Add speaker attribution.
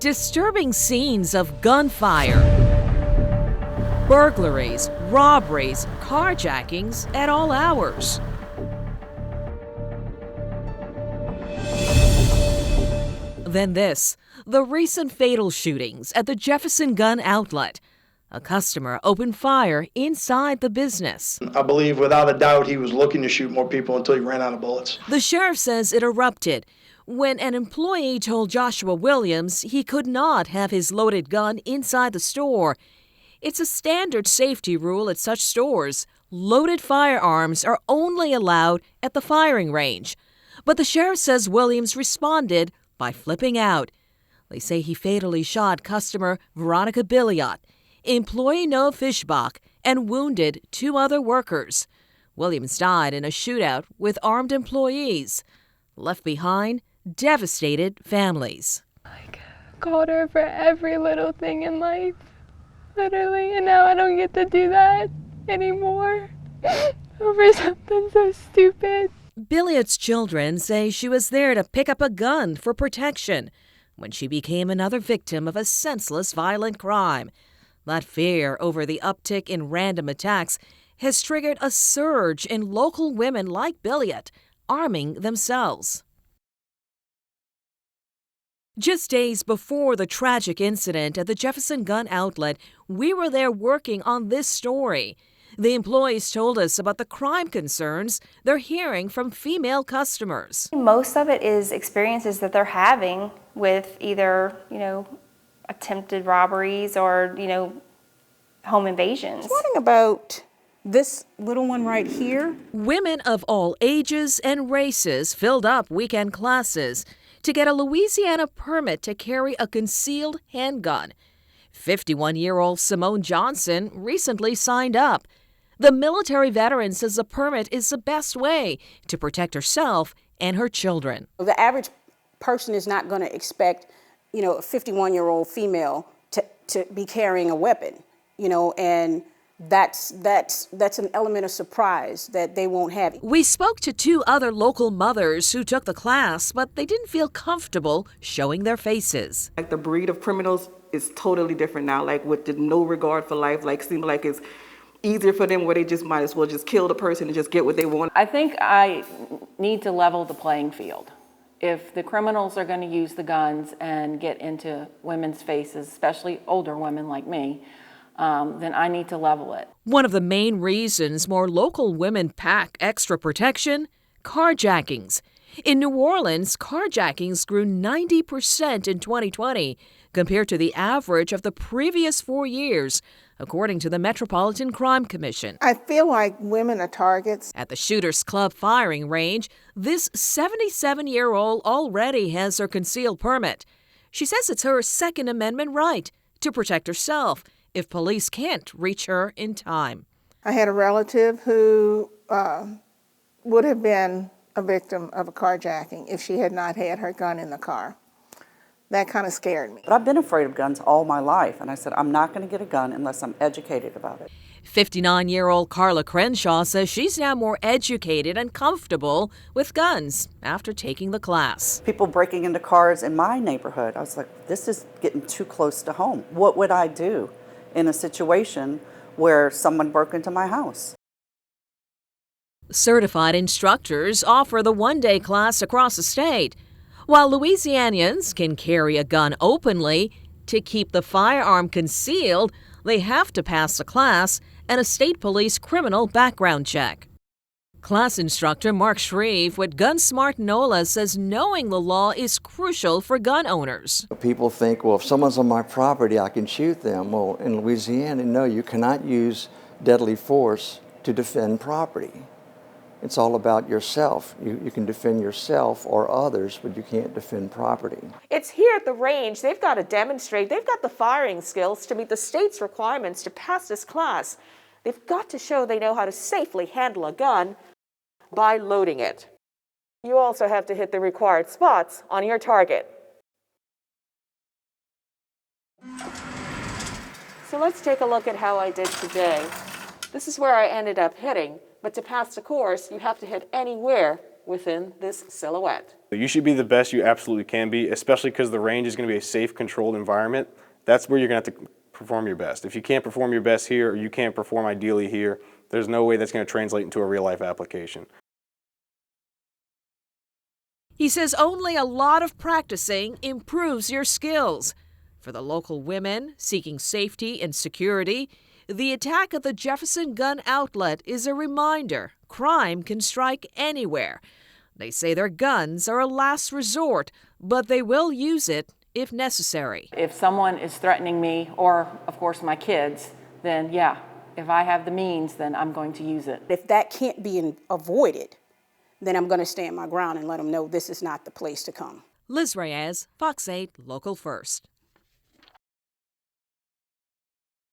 Speaker 1: Disturbing scenes of gunfire, burglaries, robberies, carjackings at all hours. Then this, the recent fatal shootings at the Jefferson Gun Outlet. A customer opened fire inside the business.
Speaker 2: I believe without a doubt he was looking to shoot more people until he ran out of bullets.
Speaker 1: The sheriff says it erupted when an employee told Joshua Williams he could not have his loaded gun inside the store. It's a standard safety rule at such stores. Loaded firearms are only allowed at the firing range. But the sheriff says Williams responded by flipping out. They say he fatally shot customer Veronica Billiot, employee Noah Fishbach, and wounded 2 other workers. Williams died in a shootout with armed employees. Left behind devastated families.
Speaker 3: I called her for every little thing in life, literally, and now I don't get to do that anymore over something so stupid.
Speaker 1: Billiot's children say she was there to pick up a gun for protection when she became another victim of a senseless violent crime. That fear over the uptick in random attacks has triggered a surge in local women like Billiot arming themselves. Just days before the tragic incident at the Jefferson Gun Outlet, we were there working on this story. The employees told us about the crime concerns they're hearing from female customers.
Speaker 4: Most of it is experiences that they're having with either, attempted robberies or, home invasions.
Speaker 5: Wondering about this little one right here.
Speaker 1: Women of all ages and races filled up weekend classes to get a Louisiana permit to carry a concealed handgun. 51-year-old Simone Johnson recently signed up. The military veteran says the permit is the best way to protect herself and her children.
Speaker 5: The average person is not going to expect, a 51-year-old female to be carrying a weapon, and that's an element of surprise that they won't have.
Speaker 1: We spoke to 2 other local mothers who took the class, but they didn't feel comfortable showing their faces.
Speaker 6: Like the breed of criminals is totally different now, like with the no regard for life, seem like it's easier for them where they just might as well just kill the person and just get what they want.
Speaker 7: I think I need to level the playing field. If the criminals are going to use the guns and get into women's faces, especially older women like me, then I need to level it.
Speaker 1: One of the main reasons more local women pack extra protection: carjackings. In New Orleans, carjackings grew 90% in 2020 compared to the average of the previous 4 years, according to the Metropolitan Crime Commission.
Speaker 8: I feel like women are targets.
Speaker 1: At the Shooters Club firing range, this 77-year-old already has her concealed permit. She says it's her Second Amendment right to protect herself if police can't reach her in time.
Speaker 8: I had a relative who would have been a victim of a carjacking if she had not had her gun in the car. That kind of scared me.
Speaker 9: But I've been afraid of guns all my life, and I said, I'm not going to get a gun unless I'm educated about it.
Speaker 1: 59-year-old Carla Crenshaw says she's now more educated and comfortable with guns after taking the class.
Speaker 9: People breaking into cars in my neighborhood, I was like, this is getting too close to home. What would I do in a situation where someone broke into my house?
Speaker 1: Certified instructors offer the one-day class across the state. While Louisianians can carry a gun openly, to keep the firearm concealed, they have to pass the class and a state police criminal background check. Class instructor Mark Shreve with GunSmart NOLA says knowing the law is crucial for gun owners.
Speaker 10: People think, well, if someone's on my property, I can shoot them. Well, in Louisiana, no, you cannot use deadly force to defend property. It's all about yourself. You can defend yourself or others, but you can't defend property.
Speaker 11: It's here at the range. They've got to demonstrate. They've got the firing skills to meet the state's requirements to pass this class. They've got to show they know how to safely handle a gun by loading it. You also have to hit the required spots on your target. So let's take a look at how I did today. This is where I ended up hitting, but to pass the course, you have to hit anywhere within this silhouette.
Speaker 12: You should be the best you absolutely can be, especially because the range is going to be a safe, controlled environment. That's where you're going to have to perform your best. If you can't perform your best here, or you can't perform ideally here, there's no way that's going to translate into a real-life application.
Speaker 1: He says only a lot of practicing improves your skills. For the local women seeking safety and security, the attack at the Jefferson Gun Outlet is a reminder crime can strike anywhere. They say their guns are a last resort, but they will use it if necessary.
Speaker 7: If someone is threatening me, or of course my kids, then yeah, if I have the means, then I'm going to use it.
Speaker 5: If that can't be avoided, then I'm going to stand my ground and let them know this is not the place to come.
Speaker 1: Liz Reyes, Fox 8 Local First.